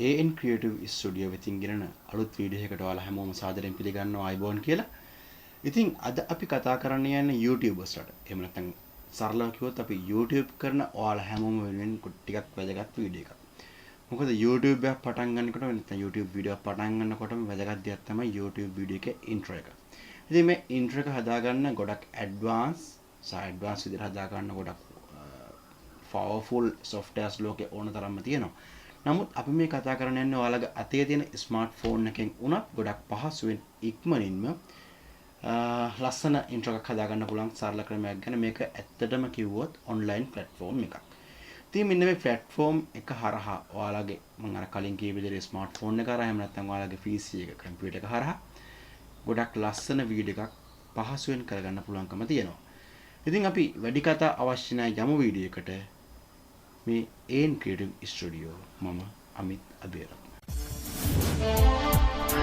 AN Creative Studio වෙතින් ගෙනන අලුත් video එකකට ඔයාලා හැමෝම සාදරයෙන් පිළිගන්නවා අයබෝන් කියලා. ඉතින් අද අපි කතා කරන්න යන්නේ YouTubers-ලාට. එහෙම නැත්නම් සරලව කිව්වොත් අපි YouTube කරන ඔයාලා හැමෝම වෙනුවෙන් ටිකක් වැදගත් වීඩියෝ එකක්. මොකද YouTube එකක් පටන් ගන්නකොට නැත්නම් YouTube වීඩියෝ එකක් පටන් ගන්නකොටම වැදගත් දෙයක් තමයි YouTube වීඩියෝ එකේ intro එක. ඉතින් මේ intro එක හදාගන්න ගොඩක් advanced විදිහට හදාගන්න ගොඩක් powerful softwares ලෝකේ ඕන තරම්ම තියෙනවා. නමුත් අපි මේ කතා කරන්න යන්නේ ඔයාලගේ අතේ තියෙන ස්මාර්ට්ෆෝන් එකෙන් උනත් ගොඩක් පහසුවෙන් ඉක්මනින්ම ලස්සන ඉන්ට්‍රෝ එකක් හදාගන්න පුළුවන් සරල ක්‍රමයක් ගැන. මේක ඇත්තටම කිව්වොත් ඔන්ලයින් ප්ලැට්ෆෝම් එකක්. ඉතින් මෙන්න මේ ප්ලැට්ෆෝම් එක හරහා ඔයාලගේ මම අර කලින් කියපු විදිහට ස්මාර්ට්ෆෝන් එක හරහා එහෙම නැත්නම් ඔයාලගේ PC එක කම්පියුටර් එක හරහා ගොඩක් ලස්සන වීඩියෝ එකක් පහසුවෙන් කරගන්න පුළුවන්කම තියෙනවා. ඉතින් අපි වැඩි කතා අවශ්‍ය නැහැ යමු වීඩියෝ එකට. මේ AN Creative Studio මම Amit Abeyratne.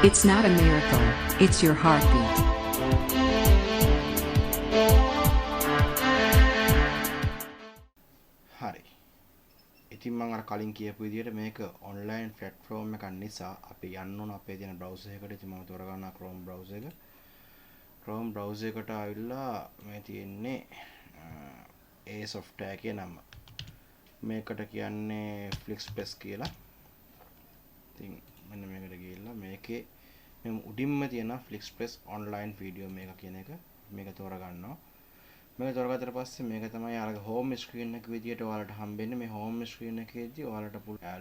It's not a miracle, it's your heartbeat. හරි. ඉතින් මම අර කලින් කියපු විදිහට මේක ඔන්ලයින් ප්ලැට්ෆෝම් එකක් නිසා අපි යන්න ඕන අපේ තියෙන බ්‍රවුසර් එකට. ඉතින් මම තෝරගන්නවා Chrome browser එක. Chrome browser එකට ආවිල්ලා මේ තියෙන්නේ ඒ software එකේ නම. මේකට කියන්නේ Flixpress කියලා. ඉතින් මෙන්න මේකට ගිහිල්ලා මේකේ මේ උඩින්ම තියෙන Flixpress online video මේක කියන එක මේක තෝරගන්නවා. මේක තෝරගත්තට පස්සේ මේක තමයි යාළුවගේ home screen එක විදියට ඔයාලට හම්බෙන්නේ. මේ home screen එකේදී ඔයාලට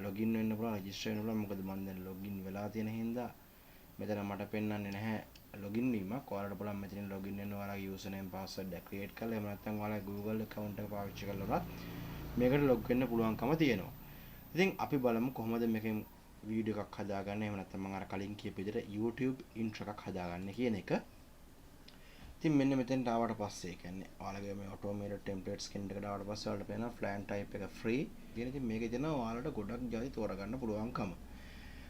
login වෙන්න පුළුවන්, register වෙන්න පුළුවන්. මොකද මම දැන් login වෙලා තියෙන හින්දා මෙතන මට පෙන්වන්නේ නැහැ login වීමක්. ඔයාලට පුළුවන් මෙතනින් login වෙන්න ඔයාලගේ username password එක create කරලා එහෙම නැත්නම් ඔයාලගේ Google account එක පාවිච්චි කරලා මේකට log වෙන්න පුළුවන්කම තියෙනවා. ඉතින් අපි බලමු කොහොමද මේකෙන් වීඩියෝ එකක් හදාගන්නේ. එහෙම නැත්නම් මම අර කලින් කියපු විදිහට YouTube intro එකක් හදාගන්නේ කියන එක. ඉතින් මෙන්න මෙතෙන්ට ආවට පස්සේ කියන්නේ ඔයාලගේ මේ automated templates කියන එකට ආවට පස්සේ ඔයාලට පේනවා plan type එක free. ඉතින් මේකේ තියෙනවා ඔයාලට ගොඩක් ජාති තෝරගන්න පුළුවන්කම.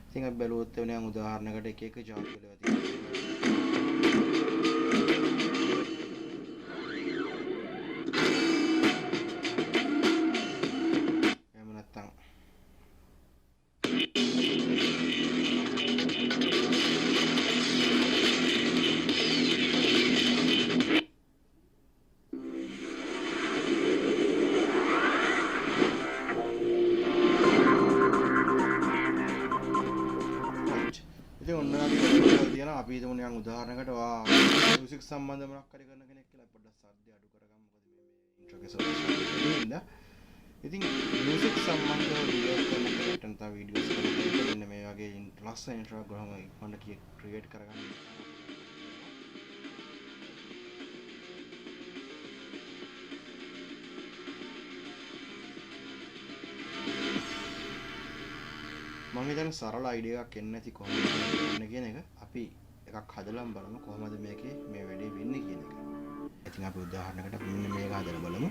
ඉතින් අපි බැලුවොත් වෙන උදාහරණයකට එක එක ජාති වල තියෙනවා. අපි හිතමු නිකන් උදාහරණයකට ඔයා මියුසික් සම්බන්ධ මොනක් හරි කරන කෙනෙක් කියලා පොඩ්ඩක් සද්ද අඩු කරගමු. මොකද මේ ඉන්ට්‍රෝ එකේ සෝස් ඉඳලා ඉතින් මියුසික් සම්බන්ධව වීඩියෝ කරන කෙනෙක්ට නැත්නම් වීඩියෝස් කරන කෙනෙක්ට මෙන්න මේ වගේ ලස්සන ඉන්ට්‍රෝ එකක් ගහම ඉක්මනට ක්‍රියේට් කරගන්න. මම හිතන්නේ සරල අයිඩියා එකක් එන්නේ නැති කොහොමද කරන්නේ කියන එක අපි එකක් හදලාම බලමු කොහොමද මේකේ මේ වැඩේ වෙන්නේ කියන එක. ඉතින් අපි උදාහරණයකට අපි මෙන්න මේක හදලා බලමු.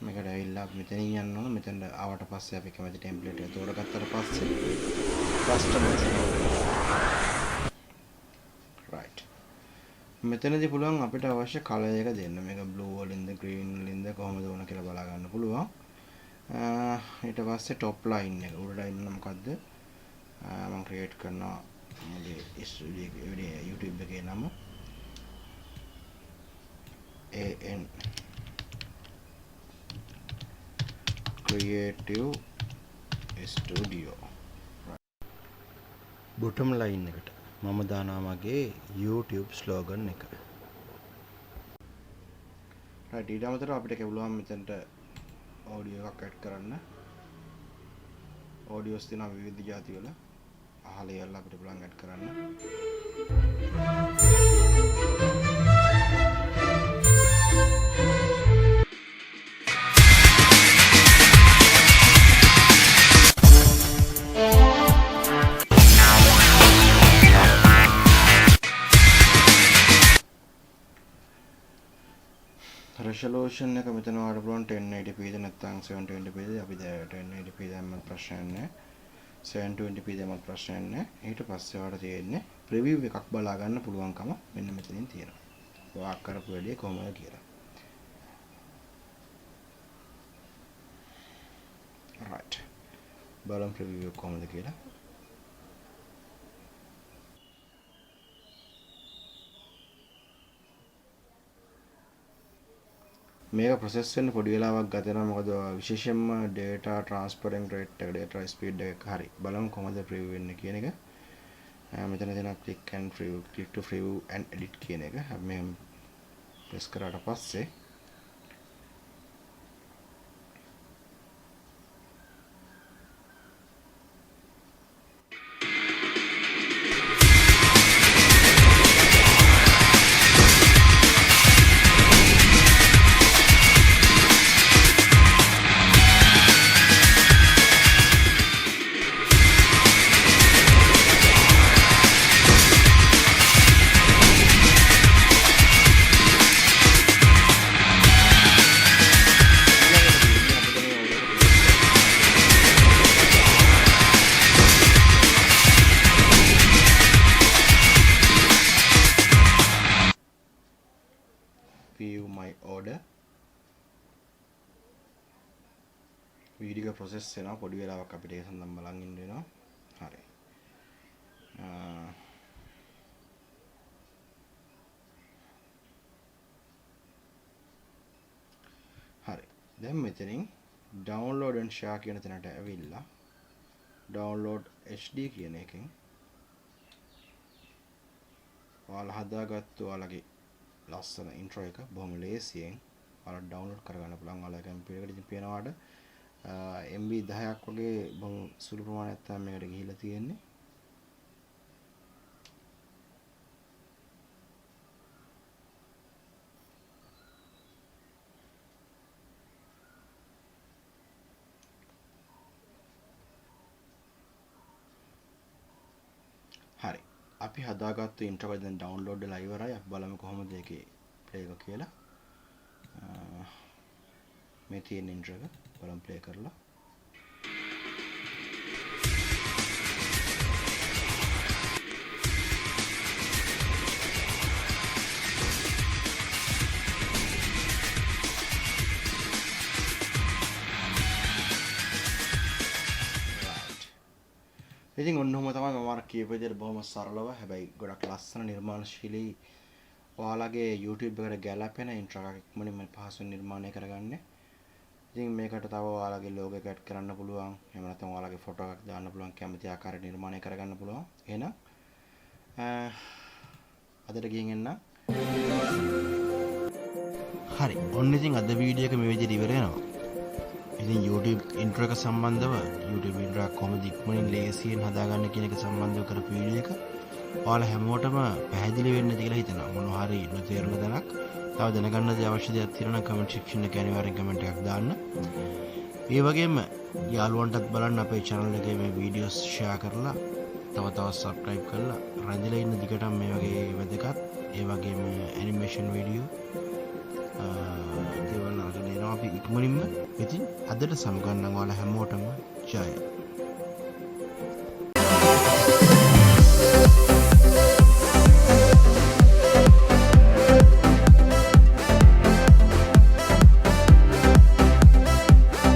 මේකට ඇවිල්ලා මෙතනින් යන්න ඕන. මෙතනට ආවට පස්සේ අපි කැමති ටෙම්ප්ලේට් එක තෝරගත්තට පස්සේ කස්ටමයිස් right. මෙතනදී පුළුවන් අපිට අවශ්‍ය කලර් එක දෙන්න. මේක බ්ලූ වලින්ද ග්‍රීන් වලින්ද කොහොමද ඕන කියලා බලා ගන්න පුළුවන්. ඊට පස්සේ top line එක උඩ line එක මොකද්ද මම ක්‍රියේට් කරනවා මගේ YouTube එකේ නම AN Creative Studio. bottom line එකට මම දානවා මගේ YouTube slogan එක. right ඊට අමතරව අපිට පුළුවන් මෙතනට audio එකක් ඇඩ් කරන්න. audios තියෙනවා විවිධ જાති වල. අහලා යල්ලා අපිට පුළුවන් ඇඩ් කරන්න. resolution එක මෙතන වල පුළුවන් 1080p ද නැත්නම් 720p ද. අපි 1080p දැම්මත් ප්‍රශ්නයක් නැහැ. 720p දැම්මත් ප්‍රශ්නයක් නැහැ. ඊට පස්සේ වල තියෙන්නේ preview එකක් බලා ගන්න පුළුවන්කම මෙන්න මෙතනින් තියෙනවා. ඔයා කරපු වැඩේ කොහොමද කියලා. right බලමු ප්‍රිවිව් එක කොහොමද කියලා. මේක ප්‍රොසෙස් වෙන්න පොඩි වෙලාවක් ගත වෙනවා මොකද විශේෂයෙන්ම data transferring rate එක data speed එක හරි බලමු කොහොමද preview වෙන්නේ කියන එක. මෙතන දෙනවා click to preview and edit කියන එක. අපි මේ press කරාට පස්සේ view my order video process වෙනවා පොඩි වෙලාවක් අපිට ඒක සම්බන්ධව බලන් ඉන්න වෙනවා. හරි. හරි. දැන් මෙතනින් download and share කියන තැනට ඇවිල්ලා download HD කියන එකෙන් ඔයාලා හදාගත්තු ඔයාලගේ ලස්සන intro එක බොහොම ලේසියෙන් ඔයාලා download කරගන්න පුළුවන්. ඔයාලා කම්පියුටර් එකේ පේනවාට MB 10ක් වගේ බොහොම සුළු ප්‍රමාණයක් තමයි මේකට ගිහිල්ලා තියෙන්නේ. හරි. අපි හදාගත්තු intro එක දැන් download වෙලා ඉවරයි. අපි බලමු කොහොමද ඒකේ play එක කියලා. මේ තියෙන intro එක බලමු play කරලා. ඉතින් ඔන්නෝම තමයි මම අර කියපු විදිහට බොහොම සරලව හැබැයි ගොඩක් ලස්සන නිර්මාණශීලී ඔයාලගේ YouTube එකට ගැලපෙන intro එකක් ඉක්මනින්ම පහසුවෙන් නිර්මාණය කරගන්න. ඉතින් මේකට තව ඔයාලගේ logo එක add කරන්න පුළුවන්. එහෙම නැත්නම් ඔයාලගේ photo එකක් දාන්න පුළුවන්. කැමති ආකාරයට නිර්මාණය කරගන්න පුළුවන්. එහෙනම් අදට ගිහින් එන්න. හරි. ඔන්න ඉතින් අද වීඩියෝ එක මේ විදිහට ඉවර වෙනවා. ඉතින් YouTube intro එක සම්බන්ධව YouTube intro එක කොහොමද ඉක්මනින් ලේසියෙන් හදාගන්න කියන එක සම්බන්ධව කරපු වීඩියෝ එක ඔයාලා හැමෝටම පැහැදිලි වෙන්න ඇති කියලා හිතනවා. මොනවා හරි නොතේරෙන දැනක් තව දැනගන්න දේ අවශ්‍ය දෙයක් තියෙනවා නම් comment section එකේ අනිවාර්යෙන් comment එකක් දාන්න. ඒ වගේම යාළුවන්ටත් බලන්න අපේ channel එකේ මේ videos share කරලා තව තවත් subscribe කරලා රැඳිලා ඉන්න දිගටම මේ වගේ වැදගත් ඒ වගේම animation video දේවල් අරගෙන එනවා අපි ඉක්මනින්ම. ඉතින් අදට සමගන්නම් ඔයාලා හැමෝටම ජය.